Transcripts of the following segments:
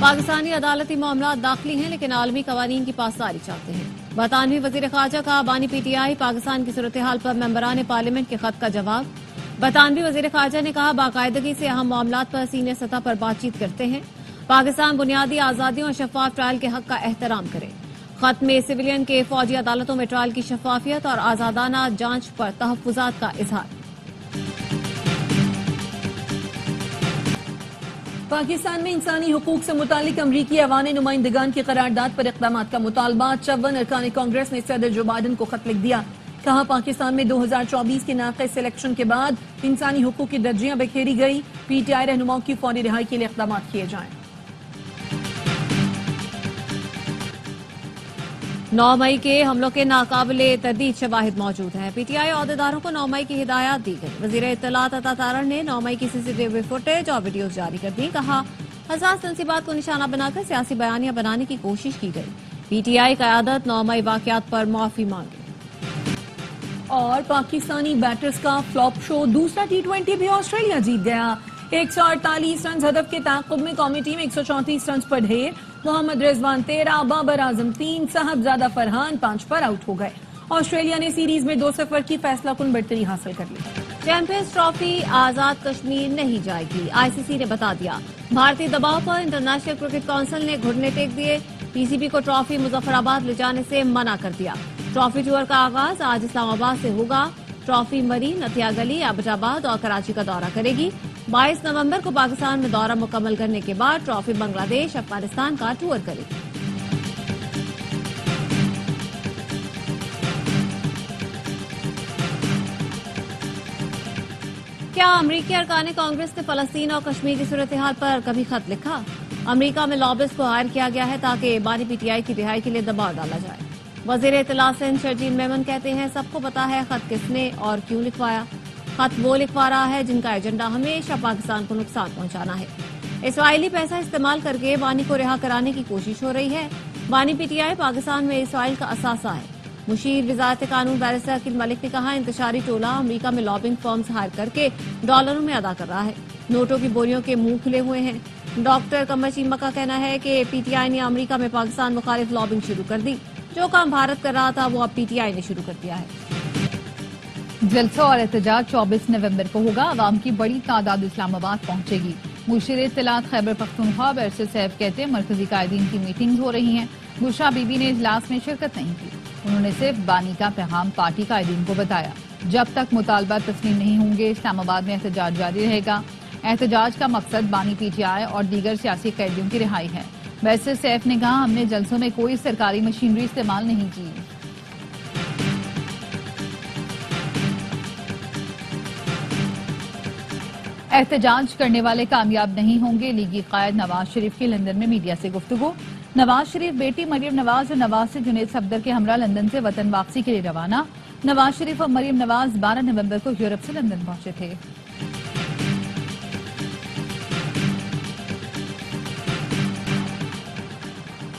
پاکستانی عدالتی معاملات داخلی ہیں لیکن عالمی قوانین کی پاسداری چاہتے ہیں۔ برطانوی وزیر خارجہ کا بانی پی ٹی آئی پاکستان کی صورتحال پر ممبران پارلیمنٹ کے خط کا جواب۔ برطانوی وزیر خارجہ نے کہا باقاعدگی سے اہم معاملات پر سینئر سطح پر بات چیت کرتے ہیں۔ پاکستان بنیادی آزادیوں اور شفاف ٹرائل کے حق کا احترام کرے۔ خط میں سویلین کے فوجی عدالتوں میں ٹرائل کی شفافیت اور آزادانہ جانچ پر تحفظات کا اظہار۔ پاکستان میں انسانی حقوق سے متعلق امریکی عوانی نمائندگان کی قرارداد پر اقدامات کا مطالبہ۔ 54 ارکان کانگریس نے صدر جو بائیڈن کو خط لکھ دیا۔ کہا پاکستان میں 2024 کے ناقص الیکشن کے بعد انسانی حقوق کی درجیاں بکھیری گئی۔ پی ٹی آئی رہنماؤں کی فوری رہائی کے لیے اقدامات کیے جائیں۔ 9 مئی کے حملوں کے ناقابل تردید شواہد موجود ہیں۔ پی ٹی آئی عہدیداروں کو 9 مئی کی ہدایات دی گئی۔ وزیر اطلاعات عطا تارڑ نے 9 مئی کی سی سی ٹی وی فوٹیج اور ویڈیوز جاری کر دی۔ کہا حساس تنصیبات کو نشانہ بنا کر سیاسی بیانیاں بنانے کی کوشش کی گئی۔ پی ٹی آئی قیادت 9 مئی واقعات پر معافی مانگے۔ اور پاکستانی بیٹرز کا فلاپ شو، دوسرا ٹی20 بھی آسٹریلیا جیت گیا۔ 148 رنز ہدف کے تعاقب میں قومی ٹیم 134 رنز پر ڈھیر۔ محمد رضوان 13، بابر اعظم 3، صاحبزادہ فرحان 5 پر آؤٹ ہو گئے۔ آسٹریلیا نے سیریز میں 2-0 کی فیصلہ کن برتری حاصل کر لی۔ چیمپئنز ٹرافی آزاد کشمیر نہیں جائے گی، آئی سی سی نے بتا دیا۔ بھارتی دباؤ پر انٹرنیشنل کرکٹ کونسل نے گھٹنے ٹیک دیے۔ پی سی بی کو ٹرافی مظفر آباد لے جانے سے منع کر دیا۔ ٹرافی ٹور کا آغاز آج اسلام آباد سے ہوگا۔ ٹرافی مری، نتیا گلی، ایبٹ آباد اور کراچی کا دورہ کرے گی۔ 22 نومبر کو پاکستان میں دورہ مکمل کرنے کے بعد ٹرافی بنگلہ دیش، افغانستان کا ٹور کرے گی۔ کیا امریکی ارکان کانگریس نے فلسطین اور کشمیر کی صورتحال پر کبھی خط لکھا؟ امریکہ میں لابسٹ کو ہائر کیا گیا ہے تاکہ بانی پی ٹی آئی کی رہائی کے لیے دباؤ ڈالا جائے۔ وزیر اطلاع سندھ شرجیل میمن کہتے ہیں سب کو پتا ہے خط کس نے اور کیوں لکھوایا۔ خط وہ لکھوا رہا ہے جن کا ایجنڈا ہمیشہ پاکستان کو نقصان پہنچانا ہے۔ اسرائیلی پیسہ استعمال کر کے بانی کو رہا کرانے کی کوشش ہو رہی ہے۔ بانی پی ٹی آئی پاکستان میں اسرائیل کا اثاثہ ہے۔ مشیر وزارت قانون بیرسٹر عقیل ملک نے کہا انتشاری ٹولہ امریکہ میں لابنگ فرمز ہائر کر کے ڈالروں میں ادا کر رہا ہے۔ نوٹوں کی بوریوں کے منہ کھلے ہوئے ہیں۔ ڈاکٹر قمر چیمہ کا کہنا ہے کہ پی ٹی آئی نے امریکہ میں پاکستان مخالف لابنگ شروع کر دی۔ جو کام بھارت کر رہا تھا وہ اب پی ٹی آئی نے شروع کر دیا ہے۔ جلسہ اور احتجاج 24 نومبر کو ہوگا۔ عوام کی بڑی تعداد اسلام آباد پہنچے گی۔ مشیر اطلاعات خیبر پختونخوا بیرسٹر سیف کہتے ہیں مرکزی قائدین کی میٹنگز ہو رہی ہیں۔ گلشا بی بی نے اجلاس میں شرکت نہیں کی۔ انہوں نے صرف بانی کا پیغام پارٹی قائدین کو بتایا۔ جب تک مطالبہ تسلیم نہیں ہوں گے اسلام آباد میں احتجاج جاری رہے گا۔ احتجاج کا مقصد بانی پی ٹی آئی اور دیگر سیاسی قیدیوں کی رہائی ہے۔ بیرسٹر سیف نے کہا ہم نے جلسوں میں کوئی سرکاری مشینری استعمال نہیں کی۔ احتجاج کرنے والے کامیاب نہیں ہوں گے، لیگی قائد نواز شریف کی لندن میں میڈیا سے گفتگو۔ نواز شریف بیٹی مریم نواز اور نواز سے جنید صفدر کے ہمراہ لندن سے وطن واپسی کے لیے روانہ۔ نواز شریف اور مریم نواز 12 نومبر کو یورپ سے لندن پہنچے تھے۔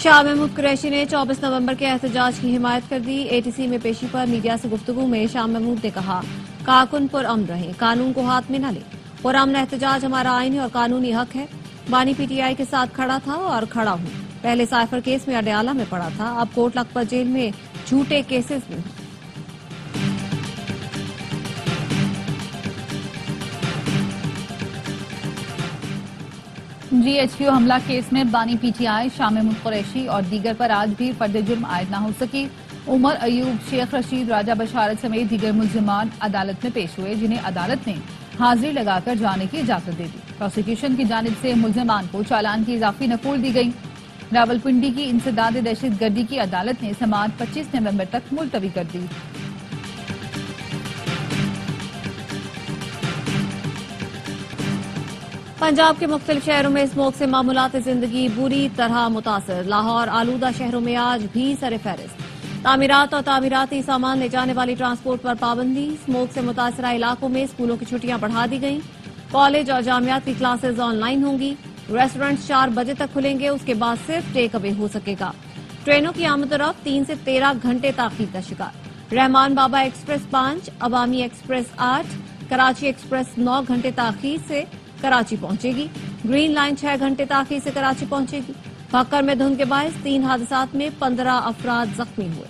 شاہ محمود قریشی نے 24 نومبر کے احتجاج کی حمایت کر دی۔ اے ٹی سی میں پیشی پر میڈیا سے گفتگو میں شاہ محمود نے کہا کارکن پرامن رہیں، قانون کو ہاتھ میں نہ لیں۔ پرامن احتجاج ہمارا آئینی اور قانونی حق ہے۔ بانی پی ٹی آئی کے ساتھ کھڑا تھا اور کھڑا ہوں۔ پہلے سائفر کیس میں اڈیالہ میں پڑا تھا، اب کوٹ لکھپت جیل میں جھوٹے کیسز میں ہوں۔ جی ایچ کیو حملہ کیس میں بانی P T I Shah Mahmood Qureshi اور دیگر پر آج بھی فرد جرم عائد نہ ہو سکی۔ عمر ایوب، شیخ رشید، راجہ بشارت سمیت دیگر ملزمان عدالت میں پیش ہوئے جنہیں عدالت نے حاضری لگا کر جانے کی اجازت دے دی۔ پروسیکیوشن کی جانب سے ملزمان کو چالان کی اضافی نقول دی گئی۔ راولپنڈی کی انسداد دہشت گردی کی عدالت نے سماعت 25 نومبر تک ملتوی کر دی۔ پنجاب کے مختلف شہروں میں اسموگ سے معمولات زندگی بری طرح متاثر۔ لاہور آلودہ شہروں میں آج بھی سر فہرست۔ تعمیرات اور تعمیراتی سامان لے جانے والی ٹرانسپورٹ پر پابندی۔ اسموگ سے متاثرہ علاقوں میں اسکولوں کی چھٹیاں بڑھا دی گئیں۔ کالج اور جامعات کی کلاسز آن لائن ہوں گی۔ ریسٹورنٹس 4 بجے تک کھلیں گے، اس کے بعد صرف ٹیک اوے ہو سکے گا۔ ٹرینوں کی آمد و رفت 3 سے 13 گھنٹے تاخیر کا شکار۔ رحمان بابا ایکسپریس 5، عوامی ایکسپریس 8، کراچی ایکسپریس 9 گھنٹے تاخیر سے کراچی پہنچے گی۔ گرین لائن 6 گھنٹے تاخیر سے کراچی پہنچے گی۔ بھکر میں دھند کے باعث 3 حادثات میں 15 افراد زخمی ہوئے۔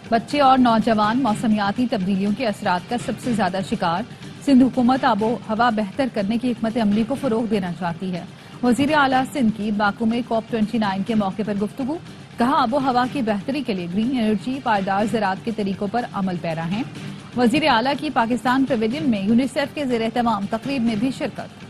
بچے اور نوجوان موسمیاتی تبدیلیوں کے اثرات کا سب سے زیادہ شکار۔ سندھ حکومت آب و ہوا بہتر کرنے کی حکمت عملی کو فروغ دینا چاہتی ہے۔ وزیر اعلیٰ سندھ کی باکو میں COP 29 کے موقع پر گفتگو، کہا آب و ہوا کی بہتری کے لیے گرین انرجی پائیدار زراعت کے طریقوں پر عمل پیرا ہیں۔ وزیر اعلیٰ کی پاکستان پیویلین میں یونیسیف کے زیر اہتمام تقریب میں بھی شرکت۔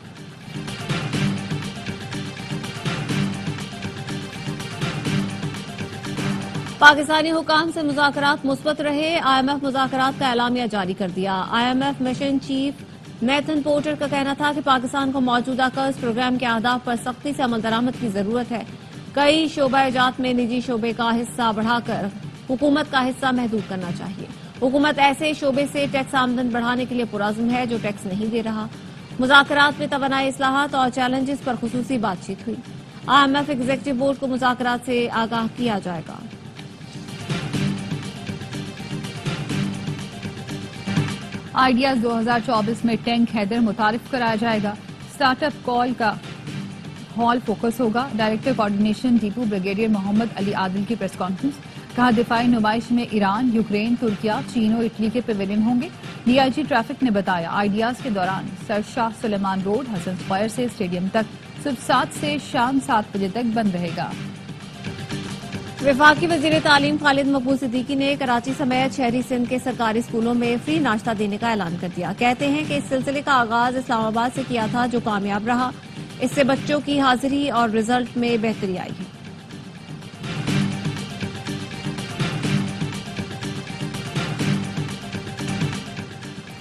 پاکستانی حکام سے مذاکرات مثبت رہے، IMF مذاکرات کا اعلامیہ جاری کر دیا۔ IMF مشن چیف میتھن پورٹر کا کہنا تھا کہ پاکستان کو موجودہ قرض پروگرام کے اہداف پر سختی سے عمل درآمد کی ضرورت ہے۔ کئی شعبہ جات میں نجی شعبے کا حصہ بڑھا کر حکومت کا حصہ محدود کرنا چاہیے۔ حکومت ایسے شعبے سے ٹیکس آمدن بڑھانے کے لیے پرعزم ہے جو ٹیکس نہیں دے رہا۔ مذاکرات میں توانائی اصلاحات اور چیلنجز پر خصوصی بات چیت ہوئی۔ IMF ایگزیکٹو بورڈ کو مذاکرات سے آگاہ کیا جائے گا۔ آئیڈیاز 2024 میں ٹینک حیدر متعارف کرایا جائے گا۔ سٹارٹ اپ کال کا ہال فوکس ہوگا۔ ڈائریکٹر کوارڈینیشن ڈیپو بریگیڈیئر محمد علی عادل کی پریس کانفرنس، کہا دفاعی نمائش میں ایران، یوکرین، ترکیہ، چین اور اٹلی کے پیویلین ہوں گے۔ DIG ٹریفک نے بتایا آئیڈیاز کے دوران سر شاہ سلیمان روڈ حسن اسکوائر سے اسٹیڈیم تک صبح 7 سے شام 7 بجے تک بند رہے گا۔ وفاقی وزیر تعلیم خالد مقبول صدیقی نے کراچی سمیت شہری سندھ کے سرکاری اسکولوں میں فری ناشتہ دینے کا اعلان کر دیا۔ کہتے ہیں کہ اس سلسلے کا آغاز اسلام آباد سے کیا تھا جو کامیاب رہا۔ اس سے بچوں کی حاضری اور رزلٹ میں بہتری آئی ہے۔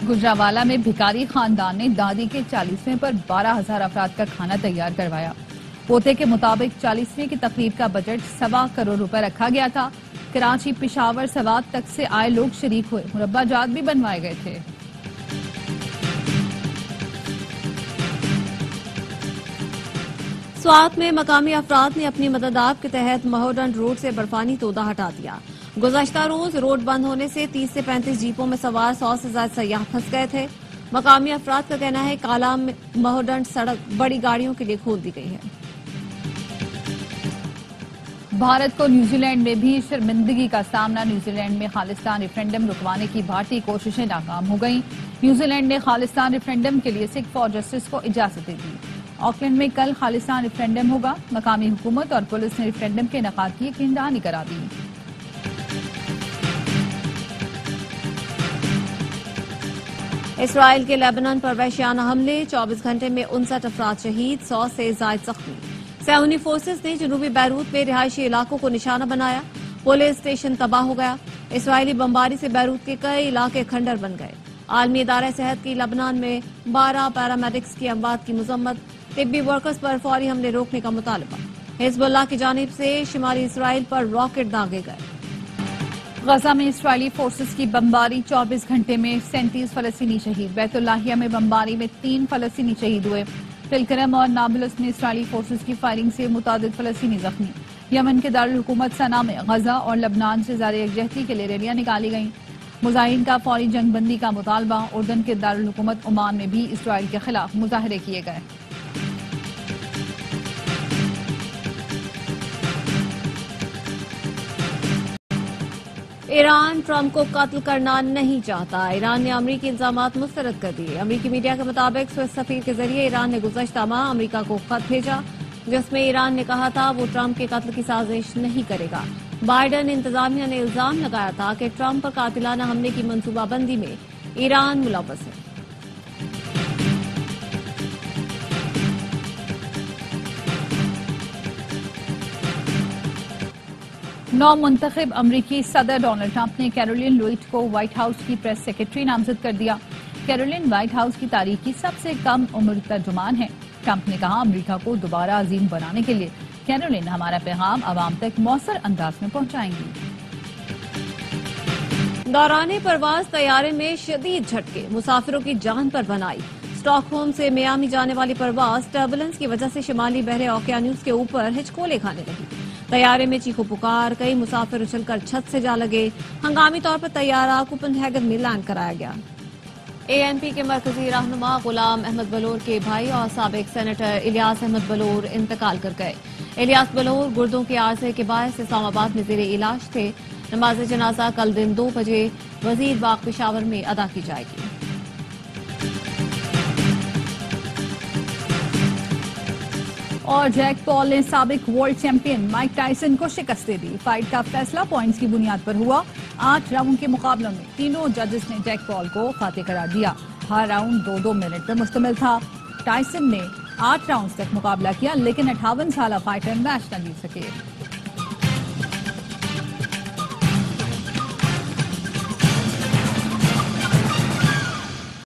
گجرانوالہ میں بھکاری خاندان نے دادی کے 40ویں پر 12,000 افراد کا کھانا تیار کروایا۔ پوتے کے مطابق 40ویں کی تقریب کا بجٹ 1.25 کروڑ روپے رکھا گیا تھا۔ کراچی، پشاور، سوات تک سے آئے لوگ شریک ہوئے۔ مربع جات بھی بنوائے گئے تھے۔ سوات میں مقامی افراد نے اپنی مدد آپ کے تحت مہوڈنڈ روڈ سے برفانی تودہ ہٹا دیا۔ گزشتہ روز روڈ بند ہونے سے 30 سے 35 جیپوں میں سوار 100 سے زائد سیاح پھنس گئے تھے۔ مقامی افراد کا کہنا ہے کالا مہوڈنڈ سڑک بڑی گاڑیوں کے لیے کھول دی گئی ہے۔ بھارت کو نیوزی لینڈ میں بھی شرمندگی کا سامنا۔ نیوزی لینڈ میں خالصتان ریفرینڈم رکوانے کی بھارتی کوششیں ناکام ہو گئیں۔ نیوزی لینڈ نے خالصتان ریفرینڈم کے لیے سکھ فار جسٹس کو اجازت دے دی۔ آکلینڈ میں کل خالصتان ریفرینڈم ہوگا۔ مقامی حکومت اور پولیس نے ریفرینڈم کے انعقاد کی یقین دہانی کرا دی۔ اسرائیل کے لیبنان پر وحشیانہ حملے، 24 گھنٹے میں 59 افراد شہید، 100 سے زائد زخمی۔ صہیونی فورسز نے جنوبی بیروت میں رہائشی علاقوں کو نشانہ بنایا، پولیس اسٹیشن تباہ ہو گیا۔ اسرائیلی بمباری سے بیروت کے کئی علاقے کھنڈر بن گئے۔ عالمی ادارہ صحت کی لبنان میں 12 پیرامیڈکس کی اموات کی مذمت، طبی ورکرز پر فوری حملے روکنے کا مطالبہ۔ حزب اللہ کی جانب سے شمالی اسرائیل پر راکٹ داغے گئے۔ غزہ میں اسرائیلی فورسز کی بمباری، 24 گھنٹے میں 37 فلسطینی شہید۔ بیت اللحیہ میں بمباری میں 3 فلسطینی شہید ہوئے۔ تلکرم اور نابلس میں اسرائیلی فورسز کی فائرنگ سے متعدد فلسطینی زخمی۔ یمن کے دارالحکومت صنعا میں غزہ اور لبنان سے زیر یکجہتی کے لیے ریلیاں نکالی گئیں۔ مظاہرین کا فوری جنگ بندی کا مطالبہ۔ اردن کے دارالحکومت عمان میں بھی اسرائیل کے خلاف مظاہرے کیے گئے۔ ایران ٹرمپ کو قتل کرنا نہیں چاہتا۔ ایران نے امریکی الزامات مسترد کر دیے۔ امریکی میڈیا کے مطابق سوئس سفیر کے ذریعے ایران نے گزشتہ ماہ امریکہ کو خط بھیجا جس میں ایران نے کہا تھا وہ ٹرمپ کے قتل کی سازش نہیں کرے گا۔ بائیڈن انتظامیہ نے الزام لگایا تھا کہ ٹرمپ پر قاتلانہ حملے کی منصوبہ بندی میں ایران ملوث ہے۔ نو منتخب امریکی صدر ڈونلڈ ٹرمپ نے کیرولین لوئٹ کو وائٹ ہاؤس کی پریس سیکرٹری نامزد کر دیا۔ کیرولین وائٹ ہاؤس کی تاریخ کی سب سے کم عمر ترجمان ہے۔ ٹرمپ نے کہا امریکہ کو دوبارہ عظیم بنانے کے لیے کیرولین ہمارا پیغام عوام تک مؤثر انداز میں پہنچائیں گی۔ دوران پرواز طیارے میں شدید جھٹکے، مسافروں کی جان پر بنائی۔ اسٹاک ہوم سے میامی جانے والی پرواز ٹربولنس کی وجہ سے شمالی بحر اوقیانوس کے اوپر ہچکولے کھانے لگی۔ طیارے میں چیخو پکار، کئی مسافر اچھل کر چھت سے جا لگے۔ ہنگامی طور پر طیارہ کوپن ہیگن میں لینڈ کرایا گیا۔ ANP کے مرکزی رہنما غلام احمد بلور کے بھائی اور سابق سینیٹر الیاس احمد بلور انتقال کر گئے۔ الیاس بلور گردوں کے عارضے کے باعث اسلام آباد میں زیر علاج تھے۔ نماز جنازہ کل دن 2 بجے وزیر باغ پشاور میں ادا کی جائے گی۔ اور جیک پال نے سابق ورلڈ چیمپئن مائک ٹائسن کو شکست دے دی۔ فائٹ کا فیصلہ پوائنٹس کی بنیاد پر ہوا۔ 8 راؤنڈ کے مقابلوں میں تینوں ججز نے جیک پال کو فاتح قرار دیا۔ ہر راؤنڈ 2-2 منٹ پر مشتمل تھا۔ ٹائسن نے 8 راؤنڈز تک مقابلہ کیا لیکن 58 سالہ فائٹر میچ نہ جیت سکے۔